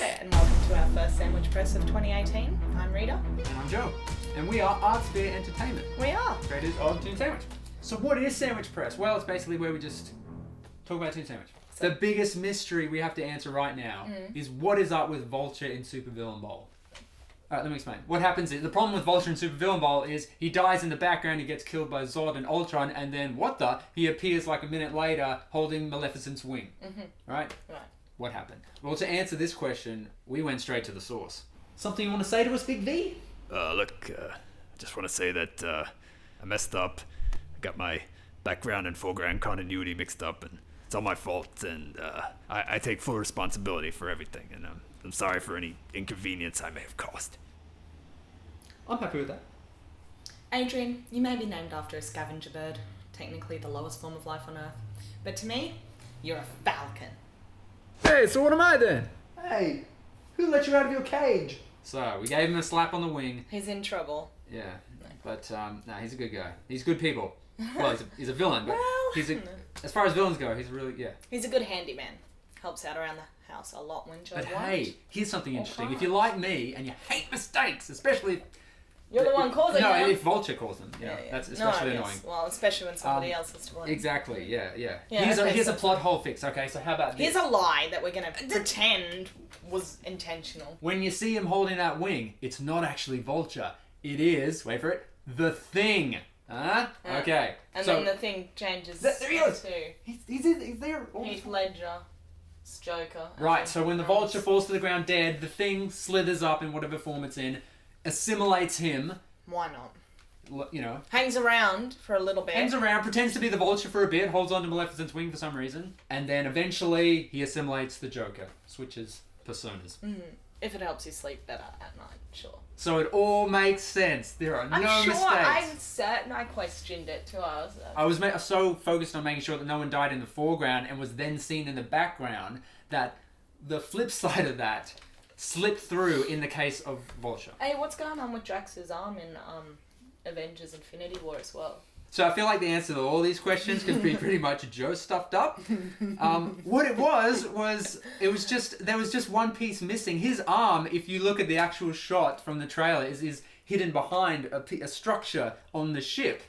G'day and welcome to our first Sandwich Press of 2018. I'm Rita. And I'm Joe. And we are Artsphere Entertainment, We are. creators of Toon Sandwich. So what is Sandwich Press? Well, it's basically where we just talk about Toon Sandwich. The biggest mystery we have to answer right now is what is up with Vulture in Super Villain Bowl? Alright, let me explain. What happens is, the problem with Vulture in Super Villain Bowl is he dies in the background, he gets killed by Zod and Ultron, and then he appears like a minute later holding Maleficent's wing. Right? Right. What happened? Well, to answer this question, we went straight to the source. Something you want to say to us, Big V? Look, I just want to say that I messed up. I got my background and foreground continuity mixed up, and it's all my fault, and I take full responsibility for everything, and I'm sorry for any inconvenience I may have caused. I'm happy with that. Adrian, you may be named after a scavenger bird, technically the lowest form of life on Earth. But to me, you're a falcon. Hey, so what am I then? Hey, who let you out of your cage? So, we gave him a slap on the wing. He's in trouble. Yeah, but he's a good guy. He's good people. Well, he's a villain, but Well, as far as villains go, he's really, He's a good handyman. Helps out around the house a lot when Joe But wants. hey, here's something interesting. If you're like me and you hate mistakes, especially... You're the one causing No, them. if Vulture calls them, that's especially annoying. Well, especially when somebody else is to blame. Exactly, yeah. Yeah, Here's okay, a so- plot hole fix, okay? So how about this? Here's a lie that we're going to pretend was intentional. When you see him holding that wing, it's not actually Vulture. It is, wait for it, the Thing. Huh? Yeah. Okay. And so, then the thing changes There he is. to he's there all the Heath time. Ledger, Joker. Right, so when the Vulture falls to the ground dead, the Thing slithers up in whatever form it's in, assimilates him, Why not? Hangs around for a little bit. hangs around, pretends to be the Vulture for a bit, holds on to Maleficent's wing for some reason, and then eventually he assimilates the Joker, switches personas. If it helps you sleep better at night, sure. So it all makes sense. There are I'm no sure. mistakes. I'm certain I questioned it too. I was so focused on making sure that no one died in the foreground and was then seen in the background that the flip side of that slipped through in the case of Vulture. Hey, what's going on with Drax's arm in Avengers Infinity War as well? So I feel like the answer to all these questions could be pretty much Joe stuffed up. What it was there was just one piece missing. His arm, if you look at the actual shot from the trailer, is hidden behind a structure on the ship.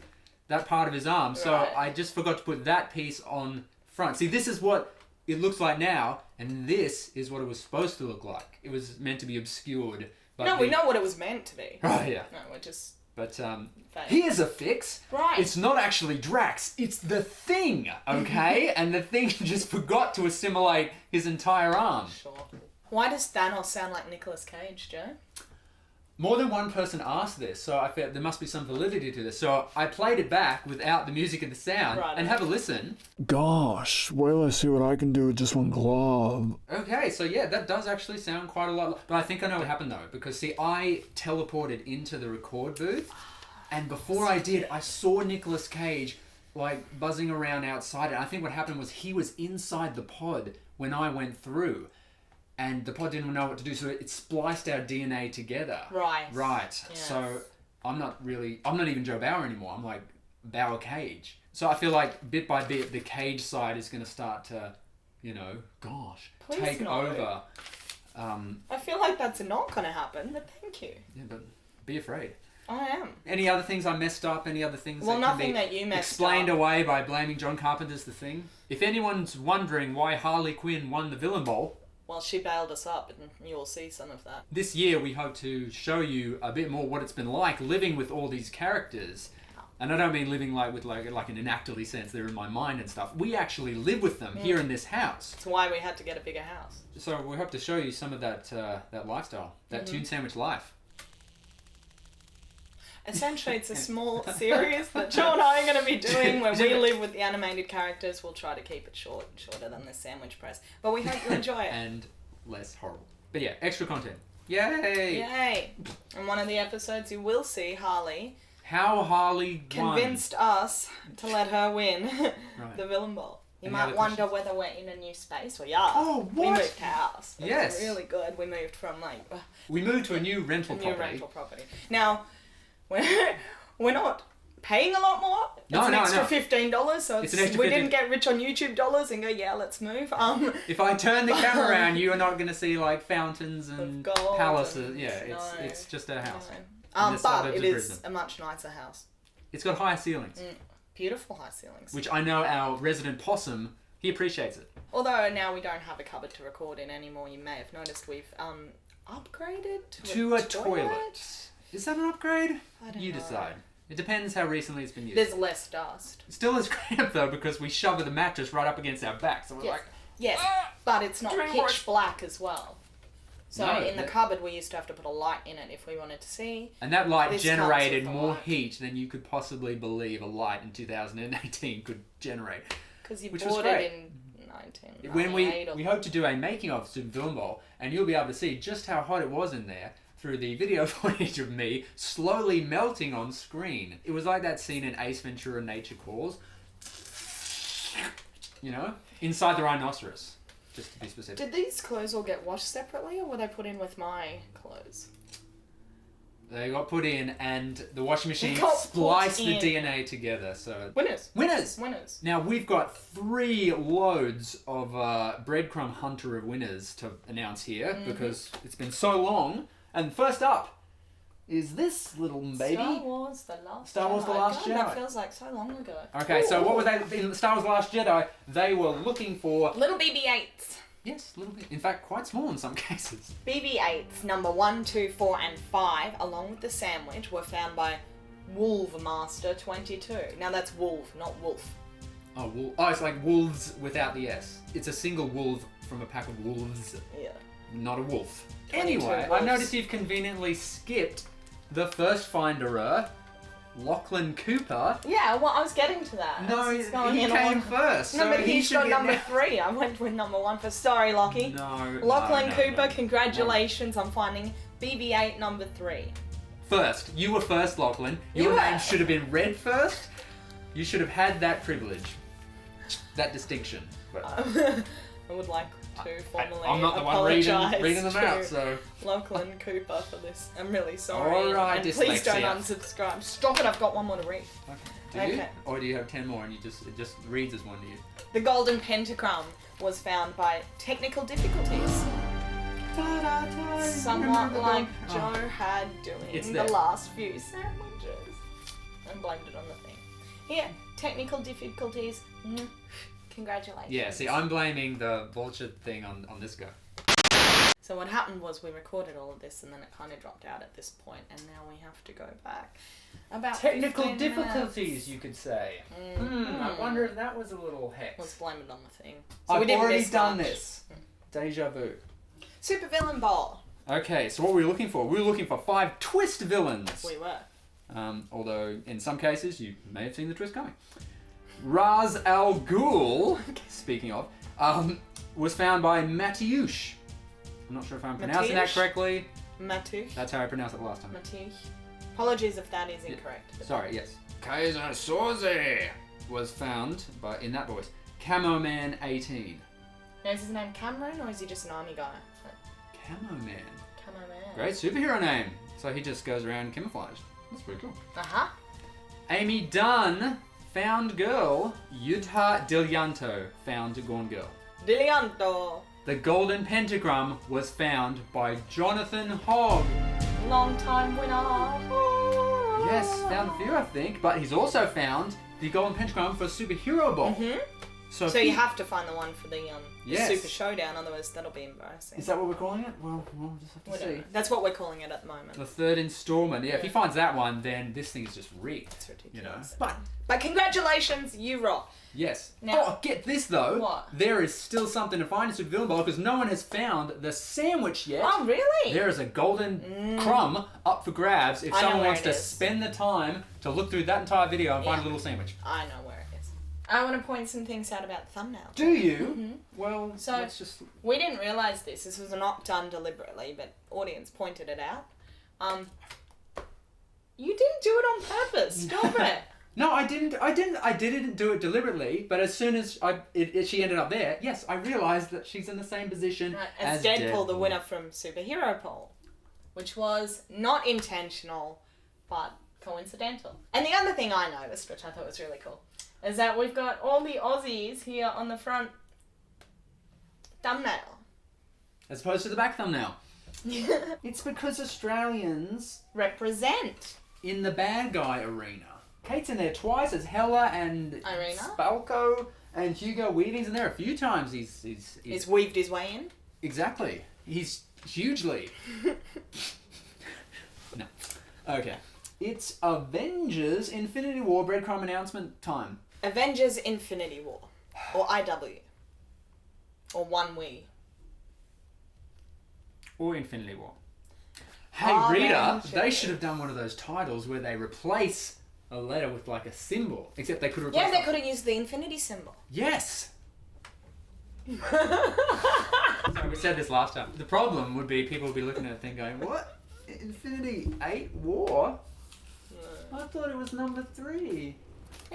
That part of his arm. So Right. I just forgot to put that piece on front. See, this is what it looks like now, and this is what it was supposed to look like. It was meant to be obscured. But No, we know what it was meant to be. Right, yeah. No, we're just... But Fake. here's a fix. Right. It's not actually Drax. It's the Thing, okay? And the Thing just forgot to assimilate his entire arm. Sure. Why does Thanos sound like Nicolas Cage, Joe? More than one person asked this, so I felt there must be some validity to this. So I played it back without the music and the sound, Right. and have a listen. Gosh, wait till I see what I can do with just one glove. Okay, so yeah, that does actually sound quite a lot. But I think I know what happened though, because see, I teleported into the record booth, and before I did, I saw Nicolas Cage like buzzing around outside, and I think what happened was he was inside the pod when I went through, and the pod didn't know what to do, so it spliced our DNA together. Right. Right. Yes. So I'm not even Joe Bauer anymore. I'm like Bauer Cage. So I feel like bit by bit, the Cage side is going to start to, Please take no. over. I feel like that's not going to happen, but thank you. Yeah, but be afraid. I am. Any other things I messed up? Any other things Well, that can nothing be that you messed explained up. away by blaming John Carpenter's The Thing? If anyone's wondering why Harley Quinn won the Villain Bowl, Well, she bailed us up, and you'll see some of that. this year we hope to show you a bit more what it's been like living with all these characters. And I don't mean living like in an actorly sense, they're in my mind and stuff. We actually live with them here in this house. It's why we had to get a bigger house. So we hope to show you some of that lifestyle, that Toon Sandwich life. Essentially, it's a small series that Joe and I are going to be doing where we live with the animated characters. We'll try to keep it shorter than the Sandwich Press. But we hope you enjoy it. And less horrible. But yeah, extra content. Yay! Yay! In one of the episodes, you will see Harley How Harley won. convinced us to let her win Right. the Villain Bowl. You Any might other wonder questions? whether we're in a new space. We are. Oh, We what? moved house. It was Yes. really good. We moved from We moved to a new rental a new property. rental property. Now, we're not paying a lot more. It's No, an no, extra no. $15, so It's an extra we 15. didn't get rich on YouTube dollars and go, yeah, let's move. If I turn the camera around, you are not going to see like fountains and Of gold palaces. and- Yeah, it's no. it's just a house. No. In the But suburbs it of is Brisbane. a much nicer house. It's got higher ceilings, Beautiful high ceilings. which I know our resident possum, he appreciates it. Although now we don't have a cupboard to record in anymore, you may have noticed we've upgraded To a toilet. Is that an upgrade? I don't You know. decide. It depends how recently it's been used. There's less dust. It still is cramped though because we shove the mattress right up against our back, so we're Yes. like, Yes, but it's not Dream pitch Watch. black as well. So No, in the that- cupboard we used to have to put a light in it if we wanted to see. and that light This generated comes with the more light. heat than you could possibly believe a light in 2018 could generate. Because you Which was bought great. it in 1998 When or we hope to do a making of Super Villain Bowl, and you'll be able to see just how hot it was in there through the video footage of me slowly melting on screen. It was like that scene in Ace Ventura: Nature Calls. You know, inside the rhinoceros, just to be specific. Did these clothes all get washed separately or were they put in with my clothes? They got put in, and the washing machine got spliced put the in. DNA together. So Winners. winners. Winners. Now we've got 3 loads of breadcrumb hunter of winners to announce here because it's been so long. And first up is this little baby. Star Wars The Last Star Wars The Last God, Jedi. That feels like so long ago. Okay, so what were they in Star Wars: The Last Jedi? They were looking for Little BB-8s. yes, a little bit. In fact, quite small in some cases. BB-8s number 1, 2, 4, and 5, along with the sandwich, were found by Wolvemaster 22. Now that's wolf, not wolf. Oh, it's like wolves without the S. It's a single wolf from a pack of wolves, Yeah. not a wolf. 22 Anyway, wolves. I noticed you've conveniently skipped the first finderer, Lachlan Cooper. Yeah, well, I was getting to that. No, It's he going in came order. first. No, so but he he's should got get number now- 3. I went with number 1 for. Sorry, Lockie. No. Lachlan no, Cooper, no. congratulations on finding BB-8 number 3. First. You were first, Lachlan. You Your were. name should have been read first. You should have had that privilege. That distinction. But I would like to formally I'm not the one apologise reading them to out, so... Lachlan Cooper for this. I'm really sorry. Alright, and please don't dyslexia. unsubscribe. Stop it, I've got one more to read. Do you? Okay. Or do you have 10 more and it just reads as one to you? The Golden Pentagram was found by technical difficulties. Somewhat like Joe had It's doing there. the last few sandwiches. And blamed it on the thing. Here, technical difficulties. Congratulations. Yeah, see, I'm blaming the vulture thing on this guy. So what happened was we recorded all of this and then it kind of dropped out at this point and now we have to go back. About Technical 15 difficulties, minutes. you could say. Mm. I wonder if that was a little hex. Let's blame it on the thing. So we I've didn't already miss done much. this. Deja vu. Super Villain Bowl. Okay, so what were we looking for? We were looking for 5 twist villains. We were. Although, in some cases, you may have seen the twist coming. Raz Al Ghul, speaking of, was found by Mateusz. I'm not sure if I'm pronouncing that Mateusz? correctly. Matouche. That's how I pronounced it last time. Matouche. Apologies if that is incorrect. but- Sorry, yes. Kaiser Soze was found by, in that voice, Camo Man 18. Now, is his name Cameron or is he just an army guy? Camo Man. Camo Man. Great superhero name. So he just goes around camouflaged. That's pretty cool. Uh-huh. Amy Dunn found girl. Yudha Dilyanto found Gone Girl. Dilianto. The Golden Pentagram was found by Jonathan Hogg. Long time winner. Yes, found a few, I think, but he's also found the Golden Pentagram for Superhero Bowl. Mm-hmm. So So you have to find the one for the Yes. Super Showdown, otherwise that'll be embarrassing. Is that what we're calling it? Well, we'll just have to We don't see. know. That's what we're calling it at the moment. The third installment. Yeah, if he finds that one, then this thing's just rigged. It's ridiculous. You know. But congratulations, you rock. Yes. Now- Oh, get this though. What? There is still something to find in Super Villain Bowl because no one has found the sandwich yet. Oh, really? There is a golden crumb up for grabs if I know someone where wants it to is. spend the time to look through that entire video and find a Yeah. little sandwich. I know where it is. I want to point some things out about the thumbnail. Do you? Well, So- let's just... We didn't realise this. This was not done deliberately, but audience pointed it out. You didn't do it on purpose. Stop it. No, I didn't do it deliberately, but as soon as she ended up there, yes, I realised that she's in the same position Right, as as Deadpool, the winner from Superhero Poll, which was not intentional, but coincidental. And the other thing I noticed, which I thought was really cool, is that we've got all the Aussies here on the front thumbnail. As opposed to the back thumbnail. It's because Australians Represent. in the bad guy arena. Kate's in there twice as Hella and Irina? Spalko and Hugo Weaving's in there a few times. He's weaved his way in. Exactly. He's hugely. No. Okay. It's Avengers Infinity War breadcrumb announcement time. Avengers Infinity War. Or IW. Or One We. Or Infinity War. Hey, Rita, Avengers. they should have done one of those titles where they replace a letter with like a symbol. Except they could replace. Yeah, they could have used the infinity symbol. Yes. So we said this last time. The problem would be people would be looking at the thing going, "What? Infinity 8 War? I thought it was number 3."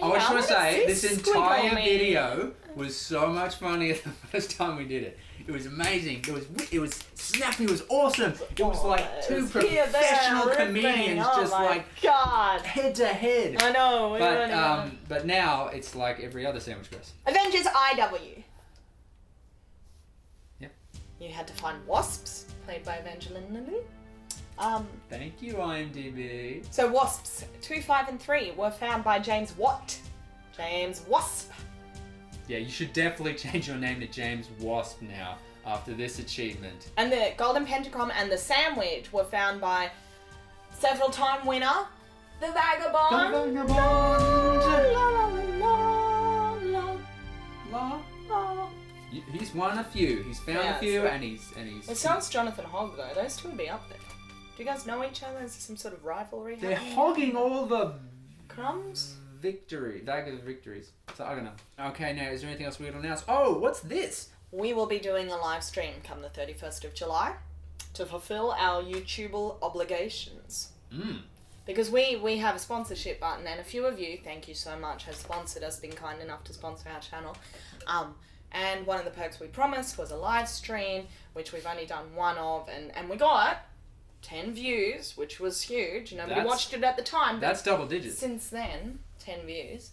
I just want to say, this entire video was so much funnier the first time we did it. It was amazing. It was snappy. It was awesome. It was like two professional comedians just like God. head to head. I know. We weren't even- But now it's like every other sandwich press. Avengers IW. Yep. You had to find wasps, played by Evangeline Lilly. Thank you, IMDb. So wasps 2, 5, and 3 were found by James Watt. James Wasp. Yeah, you should definitely change your name to James Wasp now after this achievement. And the Golden Pentagram and the Sandwich were found by several-time winner, the Vagabond. The Vagabond. La, la, la, la, La. la. He's won a few. He's found Yeah, a few, so- and he's. It sounds Jonathan Hogg though. Those two would be up there. Do you guys know each other? Is there some sort of rivalry? They're happening? hogging all the Crumbs? victories. So I don't know. Okay, now is there anything else we would announce? Oh, what's this? We will be doing a live stream come the 31st of July to fulfill our YouTube obligations. Because we have a sponsorship button, and a few of you, thank you so much, have sponsored us, been kind enough to sponsor our channel. And one of the perks we promised was a live stream, which we've only done one of, and we got 10 views, which was huge. Nobody watched it at the time. But That's double digits. since then, 10 views.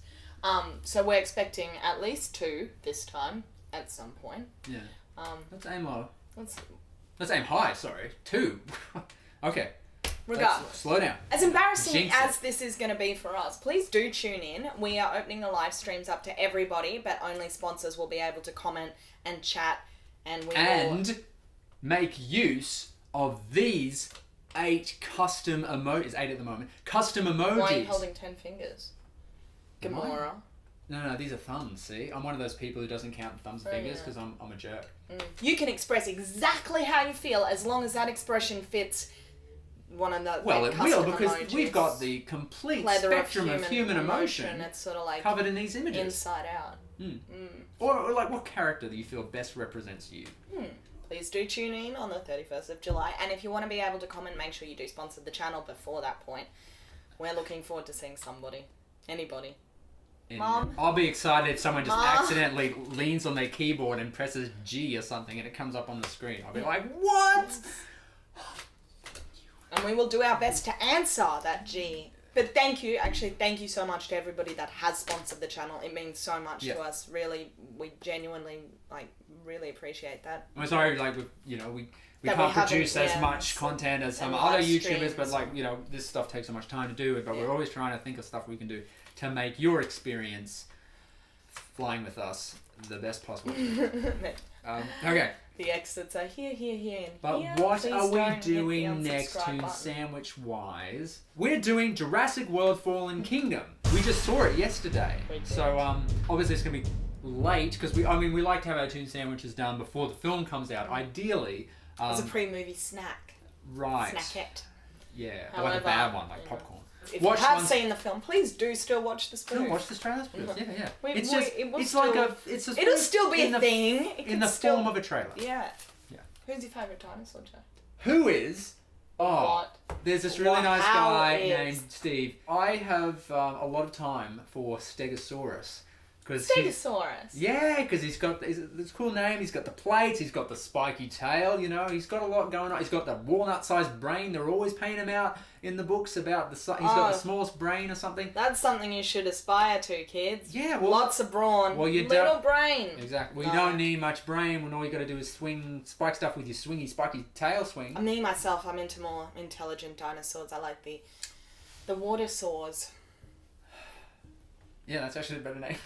So we're expecting at least 2 this time, at some point. Yeah. Let's aim low. Let's Let's aim high, sorry. 2. Okay. regardless. Slow down. As embarrassing Jinx it. as this is going to be for us, please do tune in. We are opening the live streams up to everybody, but only sponsors will be able to comment and chat, and we will... And make use of these 8 custom emojis. 8 at the moment. Custom emojis. Why are you holding 10 fingers? Am I? Gamora. No, these are thumbs, see? I'm one of those people who doesn't count thumbs and Oh, fingers yeah. because I'm a jerk. You can express exactly how you feel as long as that expression fits one of the Well, like, it will custom because emojis. we've got the complete Plethora spectrum of human emotion It's sort of like covered in these images. inside out. Or like what character that you feel best represents you. Please do tune in on the 31st of July. And if you want to be able to comment, make sure you do sponsor the channel before that point. We're looking forward to seeing somebody. Anybody. And Mom? I'll be excited if someone just Mom? accidentally leans on their keyboard and presses G or something and it comes up on the screen. I'll be like, what? And we will do our best to answer that G. But thank you so much to everybody that has sponsored the channel. It means so much Yeah. to us. Really, we genuinely, really appreciate that. I'm sorry, like, we That we can't haven't, produce as yeah, much content as some and other live YouTubers, but streams. like, this stuff takes so much time to do, but Yeah. we're always trying to think of stuff we can do to make your experience flying with us the best possible. Okay, The exits are here, and but here. what Please are we don't hit the doing next unsubscribe to button. sandwich-wise? We're doing Jurassic World Fallen Kingdom. We just saw it yesterday. We did. So, obviously it's going to be late, because we like to have our tune sandwiches done before the film comes out, ideally. As a pre-movie snack. Right. Snackette. Yeah, like a However, bad one, like you know, popcorn. If Watch you have one- seen the film, please do still watch the spoof. Don't watch this trailer. Yeah. It's We- just, it will it's still- like a, it's a It'll spoof still be in a the, thing. It in can the still... form of a trailer. Yeah. Yeah. Who's your favourite dinosaur, Joe? Who is? Oh, What? there's this really What? nice How guy is? named Steve. I have a lot of time for Stegosaurus Stegosaurus. Yeah, because he's got this cool name. He's got the plates. He's got the spiky tail. You know, he's got a lot going on. He's got the walnut-sized brain. They're always painting him out in the books about he's got the smallest brain or something. That's something you should aspire to, kids. Yeah, well, lots of brawn. Well, you little brain. Exactly. Well, you don't need much brain when all you got to do is spike stuff with your swingy, spiky tail swing. Me myself, I'm into more intelligent dinosaurs. I like the water saws. Yeah, that's actually a better name.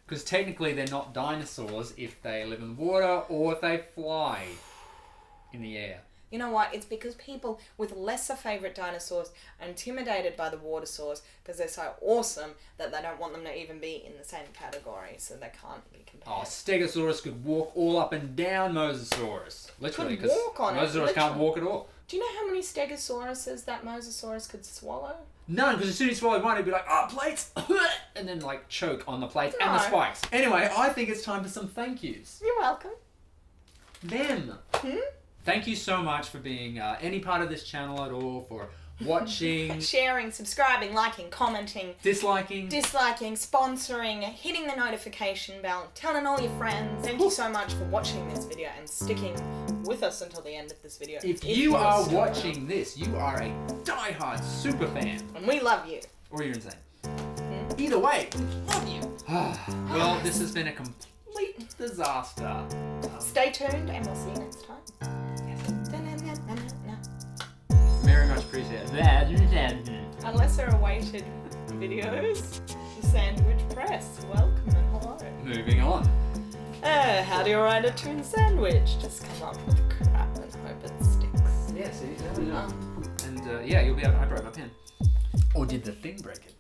Because technically they're not dinosaurs if they live in the water or if they fly in the air. You know what? It's because people with lesser favourite dinosaurs are intimidated by the water saws because they're so awesome that they don't want them to even be in the same category, so they can't be compared. Oh, Stegosaurus could walk all up and down Mosasaurus. Literally, because Mosasaurus can't walk at all. Do you know how many Stegosauruses that Mosasaurus could swallow? None, because as soon as he swallowed one, he'd be like, oh, plates! And then, like, choke on the plates and the No. spikes. Anyway, I think it's time for some thank yous. You're welcome. Them. Thank you so much for being any part of this channel at all, for watching, Sharing, subscribing, liking, commenting, disliking. sponsoring, hitting the notification bell, telling all your friends. Thank you so much for watching this video and sticking with us until the end of this video. If you you're are still watching this, you are a die-hard super fan. around. And we love you. Or you're insane. Either way, we love you. Well, this has been a complete disaster. Stay tuned and we'll see you next time. Very much appreciate it. Our lesser awaited videos, the Sandwich Press. Welcome and hello. Moving on. How do you write a tuna sandwich? Just come up with crap and hope it sticks. Yeah, see, there we go. And yeah, you'll be able to. I broke my pen. Or did the thing break it?